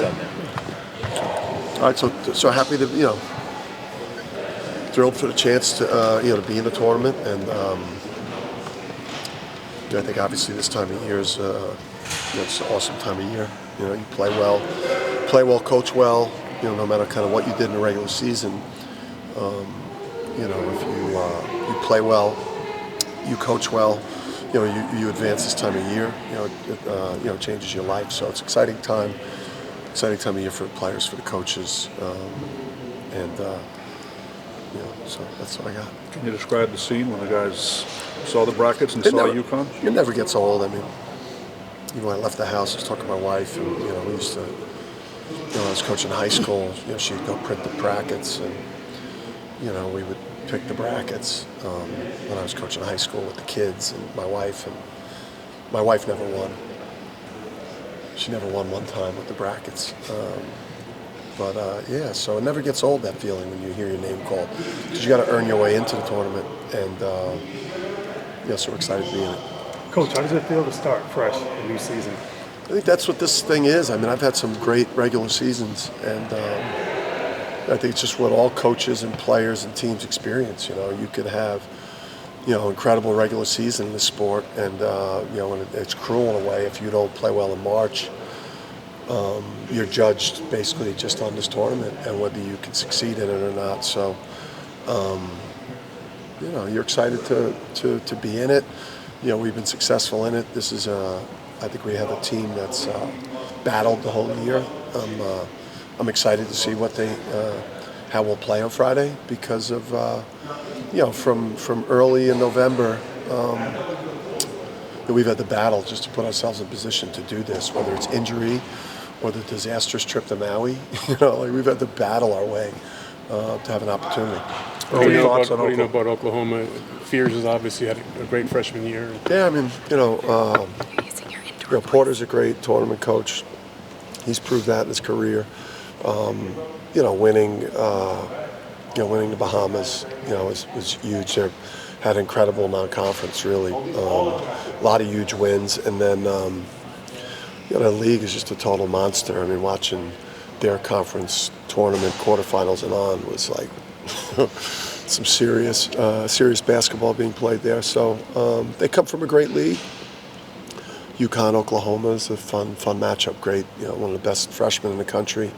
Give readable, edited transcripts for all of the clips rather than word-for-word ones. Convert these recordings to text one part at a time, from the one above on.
on there. All right, so happy to, thrilled for the chance to, to be in the tournament, and I think obviously this time of year is, it's an awesome time of year. You play well, coach well. No matter kind of what you did in the regular season, if you play well, you coach well, you advance this time of year. It changes your life. So it's exciting time of year for the players, for the coaches, so that's what I got. Can you describe the scene when the guys saw the brackets and saw UConn? It never gets old. I mean, even when I left the house, I was talking to my wife, and we used to, when I was coaching high school, she'd go print the brackets, and we would pick the brackets when I was coaching high school with the kids and my wife never won. She never won one time with the brackets. So it never gets old, that feeling when you hear your name called, because you got to earn your way into the tournament, and so we're excited to be in it. Coach, how does it feel to start fresh a new season? I think that's what this thing is. I mean, I've had some great regular seasons, and I think it's just what all coaches and players and teams experience. You could have, incredible regular season in this sport, and and it's cruel in a way if you don't play well in March. You're judged basically just on this tournament and whether you can succeed in it or not. So, you're excited to be in it. We've been successful in it. This is I think we have a team that's battled the whole year. I'm excited to see how we'll play on Friday because of from early in November. We've had the battle just to put ourselves in position to do this, whether it's injury or the disastrous trip to Maui. We've had to battle our way to have an opportunity. What do you know about Oklahoma? Fears has obviously had a great freshman year. Yeah, I mean, Porter's a great tournament coach. He's proved that in his career. Winning the Bahamas, was huge. They had incredible non-conference, really. A lot of huge wins, and then the league is just a total monster. I mean, watching their conference tournament quarterfinals and on was like some serious basketball being played there. So they come from a great league. UConn, Oklahoma is a fun matchup. Great, one of the best freshmen in the country.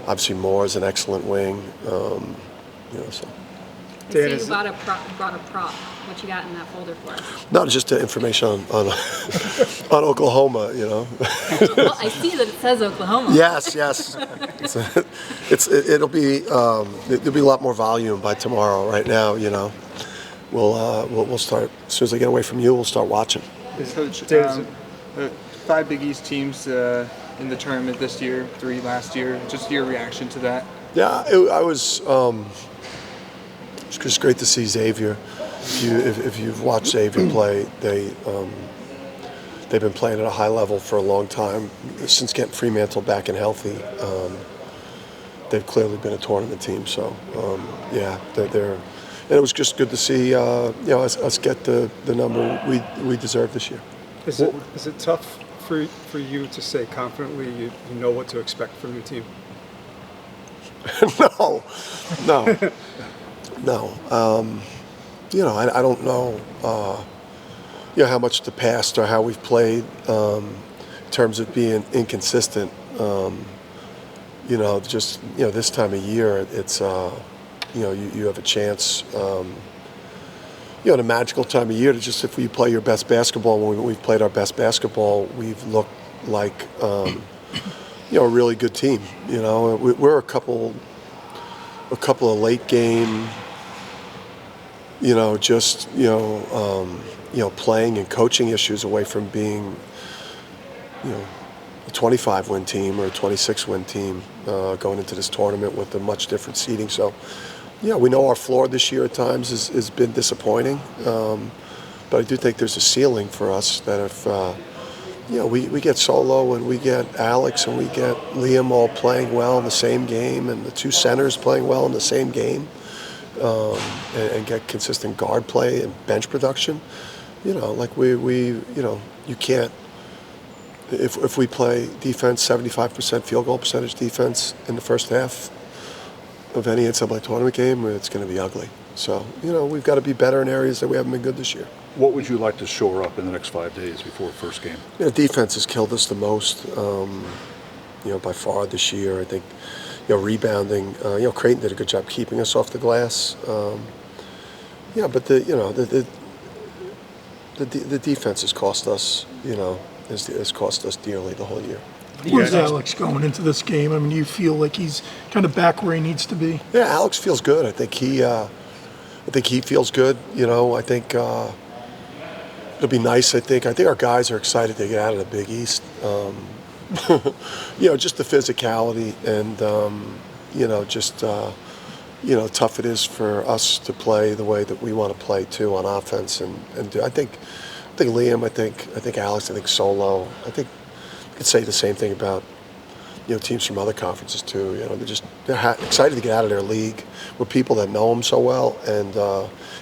Obviously, Moore is an excellent wing. So. Dan, you brought a prop. What you got in that folder for us? No, just information on Oklahoma. Well, I see that it says Oklahoma. Yes. It'll be there'll be a lot more volume by tomorrow. Right now, we'll start as soon as I get away from you. We'll start watching. Coach, 5 Big East teams in the tournament this year, 3 last year. Just your reaction to that? Yeah, I was. It's just great to see Xavier. If you've watched Xavier play, they've been playing at a high level for a long time since getting Fremantle back and healthy. They've clearly been a tournament team. So they're. And it was just good to see us get the number we deserve this year. Is it tough for you to say confidently you know what to expect from your team? No. I don't know, how much the past or how we've played in terms of being inconsistent. This time of year, it's, you have a chance, in a magical time of year to just, if we play your best basketball, when we've played our best basketball, we've looked like, a really good team. We're a couple of late game, playing and coaching issues away from being, a 25-win team or a 26-win team going into this tournament with a much different seeding. So, we know our floor this year at times has been disappointing, but I do think there's a ceiling for us that if, we get Solo and we get Alex and we get Liam all playing well in the same game and the 2 centers playing well in the same game, and get consistent guard play and bench production, you can't, if we play defense, 75% field goal percentage defense in the first half of any NCAA tournament game, it's going to be ugly. So, we've got to be better in areas that we haven't been good this year. What would you like to shore up in the next 5 days before the first game? Defense has killed us the most, by far this year. I think, rebounding. Creighton did a good job keeping us off the glass. But the defense has cost us. Has cost us dearly the whole year. Where's Alex going into this game? I mean, do you feel like he's kind of back where he needs to be? Yeah, Alex feels good. I think he feels good. I think it'll be nice. I think our guys are excited to get out of the Big East. Just the physicality and tough it is for us to play the way that we want to play too on offense. And I think Liam, I think Alex, I think Solo. I think I could say the same thing about teams from other conferences too. They're excited to get out of their league with people that know them so well, and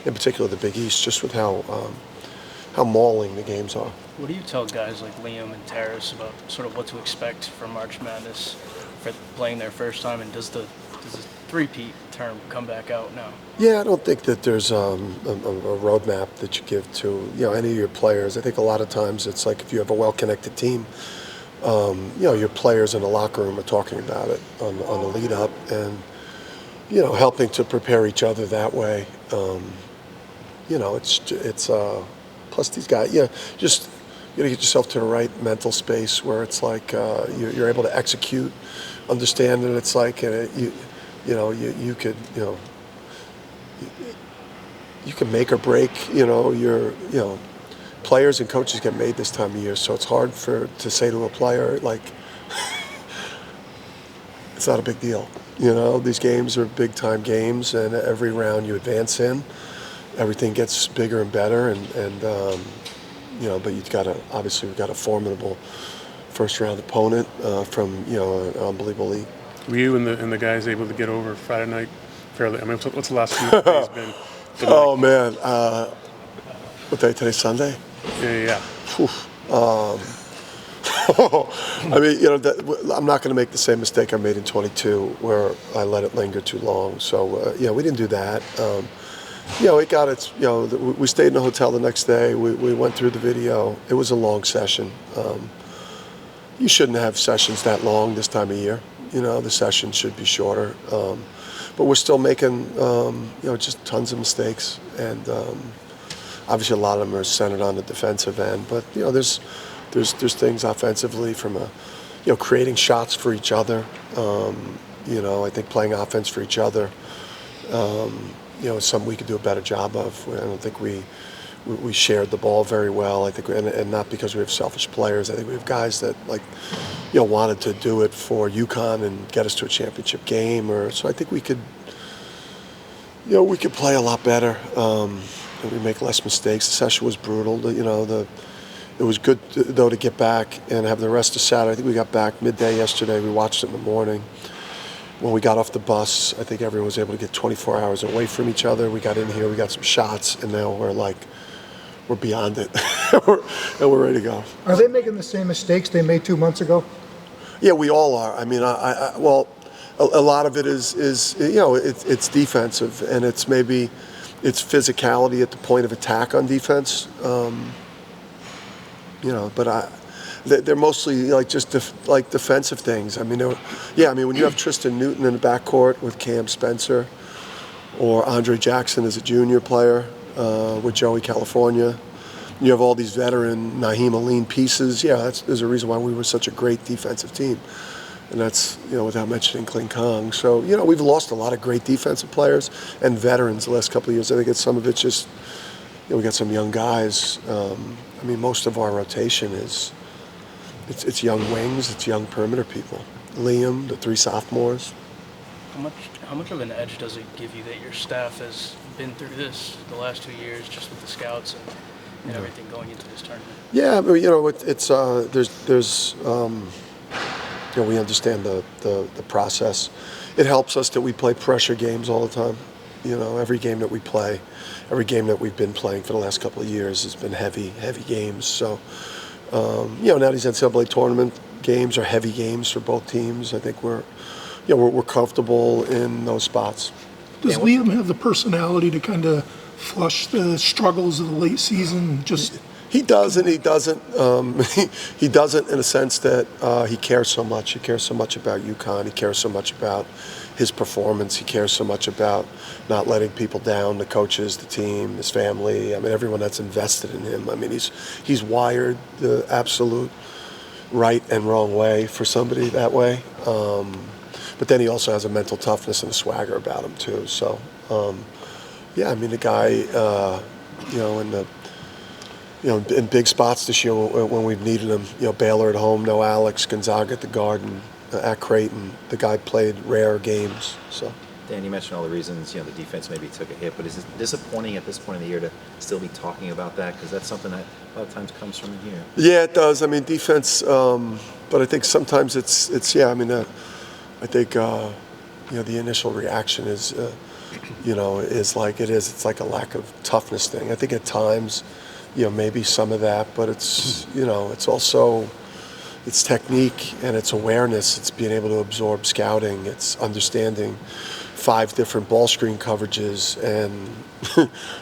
in particular the Big East, just with how mauling the games are. What do you tell guys like Liam and Terrace about sort of what to expect from March Madness for playing their first time, and does the three-peat term come back out now? Yeah, I don't think that there's a roadmap that you give to any of your players. I think a lot of times it's like if you have a well-connected team, your players in the locker room are talking about it on the lead up, and helping to prepare each other that way. It's plus these guys. Just you got to get yourself to the right mental space where it's like you're able to execute, understand that it's like you can make or break. Your players and coaches get made this time of year, so it's hard to say to a player like it's not a big deal. These games are big time games, and every round you advance in, everything gets bigger and better, and but we've got a formidable first round opponent from an unbelievable league. Were you and the guys able to get over Friday night fairly? I mean, what's the last few days been Oh like? Man, what day? Today's Sunday. Yeah. I mean, I'm not going to make the same mistake I made in 22, where I let it linger too long. So we didn't do that. It got its. We stayed in a hotel the next day. We went through the video. It was a long session. You shouldn't have sessions that long this time of year. The session should be shorter. But we're still making just tons of mistakes, and obviously a lot of them are centered on the defensive end. But there's things offensively from creating shots for each other. I think playing offense for each other. Is something we could do a better job of. I don't think we shared the ball very well. I think, and not because we have selfish players. I think we have guys that wanted to do it for UConn and get us to a championship game. So I think we could play a lot better. And we make less mistakes. The session was brutal. It was good though to get back and have the rest of Saturday. I think we got back midday yesterday. We watched it in the morning. When we got off the bus, I think everyone was able to get 24 hours away from each other. We got in here, we got some shots, and now we're beyond it. and we're ready to go. Are they making the same mistakes they made 2 months ago? Yeah, we all are. I mean, a lot of it is it's defensive, and it's physicality at the point of attack on defense. But they're mostly just defensive things. I mean, when you have Tristan Newton in the backcourt with Cam Spencer, or Andre Jackson as a junior player with Joey California, you have all these veteran Naheem Aline pieces. Yeah, there's a reason why we were such a great defensive team, and that's without mentioning Kling Kong. So we've lost a lot of great defensive players and veterans the last couple of years. I think some of it's just we got some young guys. Most of our rotation is. It's young wings, it's young perimeter people. Liam, the 3 sophomores. How much of an edge does it give you that your staff has been through this the last 2 years, just with the scouts and everything going into this tournament? Yeah, we understand the process. It helps us that we play pressure games all the time. Every game that we play, every game that we've been playing for the last couple of years has been heavy games. So. Now these NCAA tournament games are heavy games for both teams. I think we're comfortable in those spots. Does Liam have the personality to kind of flush the struggles of the late season? He does and he doesn't. He doesn't in a sense that he cares so much. He cares so much about UConn. He cares so much about his performance. He cares so much about not letting people down, the coaches, the team, his family. I mean, everyone that's invested in him. I mean, he's wired the absolute right and wrong way for somebody that way. But then he also has a mental toughness and a swagger about him too. So, I mean, the guy, in big spots this year when we've needed him, Baylor at home, no Alex, Gonzaga at the Garden, at Creighton, the guy played rare games. So. Dan, you mentioned all the reasons, the defense maybe took a hit, but is it disappointing at this point in the year to still be talking about that? Because that's something that a lot of times comes from in here. Yeah, it does. I mean, defense, but I think sometimes it's I think, the initial reaction is, is like it is. It's like a lack of toughness thing. I think at times, maybe some of that, but it's, it's also, it's technique and it's awareness. It's being able to absorb scouting. It's understanding 5 different ball screen coverages. And,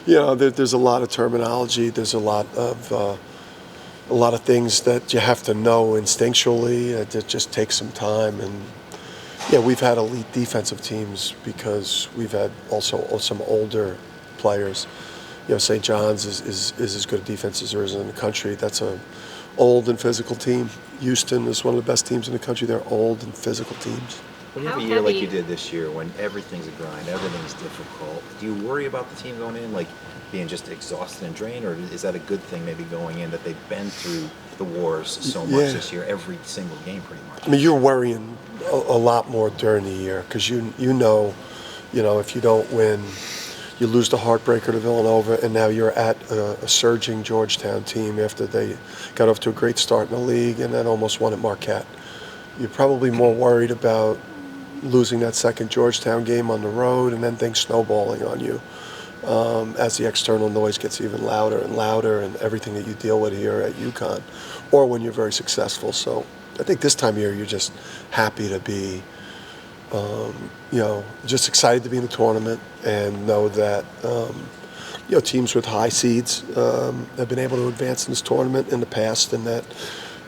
there's a lot of terminology. There's a lot of things that you have to know instinctually. It just takes some time. And, we've had elite defensive teams because we've had also some older players. St. John's is as good a defense as there is in the country. That's a old and physical team. Houston is one of the best teams in the country. They're old and physical teams. When you have a year like you did this year, when everything's a grind, everything's difficult, do you worry about the team going in, like being just exhausted and drained, or is that a good thing maybe going in that they've been through the wars so much this year, every single game pretty much? I mean, you're worrying a lot more during the year because you know, if you don't win, you lose the heartbreaker to Villanova, and now you're at a surging Georgetown team after they got off to a great start in the league and then almost won at Marquette. You're probably more worried about losing that second Georgetown game on the road and then things snowballing on you as the external noise gets even louder and louder and everything that you deal with here at UConn, or when you're very successful. So I think this time of year you're just happy to be just excited to be in the tournament and know that, teams with high seeds have been able to advance in this tournament in the past, and that,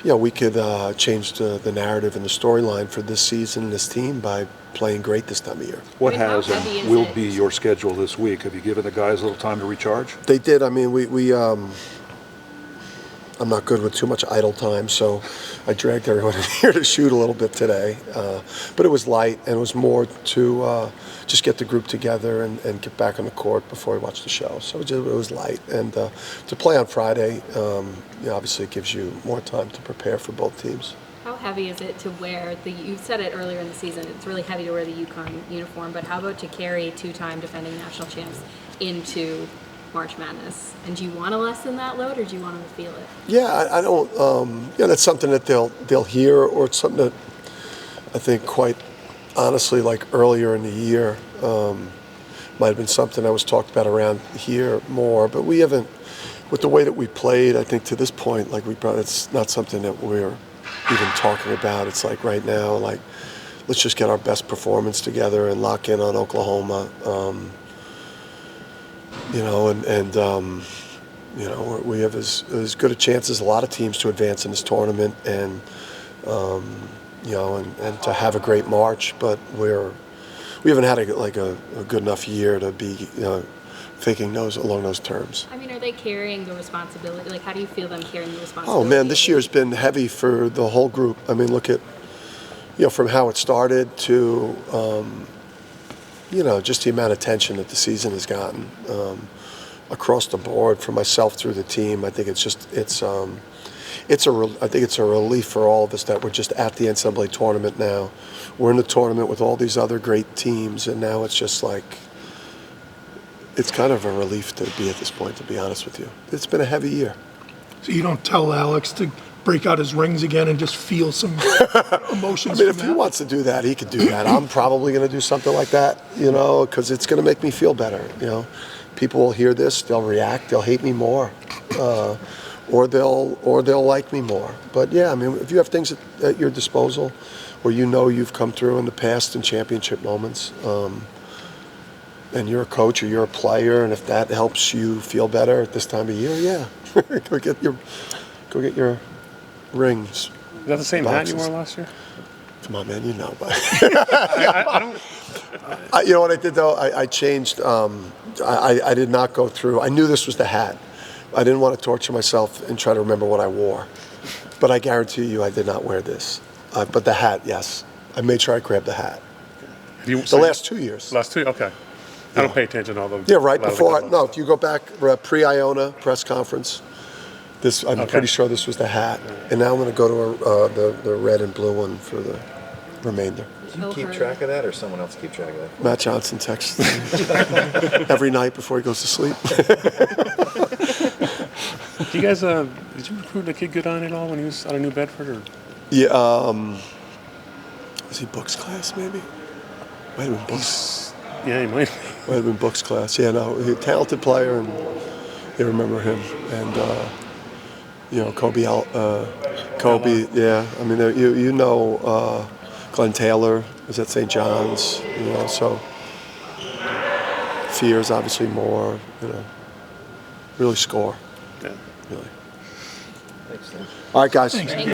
we could change the narrative and the storyline for this season and this team by playing great this time of year. What has and will be your schedule this week? Have you given the guys a little time to recharge? They did. I mean, we I'm not good with too much idle time, so I dragged everyone in here to shoot a little bit today. But it was light, and it was more to just get the group together and get back on the court before we watched the show. So it was light. And to play on Friday, obviously it gives you more time to prepare for both teams. How heavy is it to wear you said it earlier in the season, it's really heavy to wear the UConn uniform, but how about to carry 2-time defending national champs into March Madness? And do you want to lessen that load, or do you want them to feel it? Yeah, I don't. That's something that they'll hear, or it's something that I think, quite honestly, like earlier in the year, might have been something that was talked about around here more. But we haven't, with the way that we played, I think to this point, it's not something that we're even talking about. It's like right now, like let's just get our best performance together and lock in on Oklahoma. We have as good a chance as a lot of teams to advance in this tournament, and and to have a great March. But we haven't had a good enough year to be thinking along those terms. I mean, are they carrying the responsibility? Like, how do you feel them carrying the responsibility? Oh man, this year's been heavy for the whole group. I mean, look at from how it started to just the amount of attention that the season has gotten across the board, from myself through the team. I think I think it's a relief for all of us that we're just at the NCAA tournament now. We're in the tournament with all these other great teams, and now it's just like it's kind of a relief to be at this point, to be honest with you. It's been a heavy year. So you don't tell Alex to break out his rings again and just feel some emotions? I mean, if he wants to do that, he could do that. I'm probably going to do something like that, because it's going to make me feel better. People will hear this, they'll react, they'll hate me more, or they'll like me more. But yeah, I mean, if you have things at your disposal, where you know you've come through in the past in championship moments, and you're a coach or you're a player, and if that helps you feel better at this time of year, yeah, go get your rings. Is that the same hat you wore last year? Come on, man, you know. But I don't. you know what I did though? I changed. I did not go through. I knew this was the hat. I didn't want to torture myself and try to remember what I wore. But I guarantee you, I did not wear this. But the hat, yes, I made sure I grabbed the hat. The last 2 years. Last 2, okay. I don't pay attention to all the. Yeah, right before. No, if you go back pre-Iona press conference, I'm pretty sure this was the hat, and now I'm going to go to the red and blue one for the remainder. Do you keep track of that, or someone else keep track of that? Matt Johnson texts every night before he goes to sleep. Do you guys, did you recruit the kid Goodine at all when he was out of New Bedford? Or? Yeah, was he Book's class maybe? Might have been Book's. Yeah, he might. Might have been Book's class. Yeah, no, he's a talented player, and you remember him. And you know, Kobe. Yeah, I mean, you know, Glenn Taylor was at St. John's. You know, so Fears obviously more. You know, really score. Yeah. Really. Thanks, Dan. All right, guys.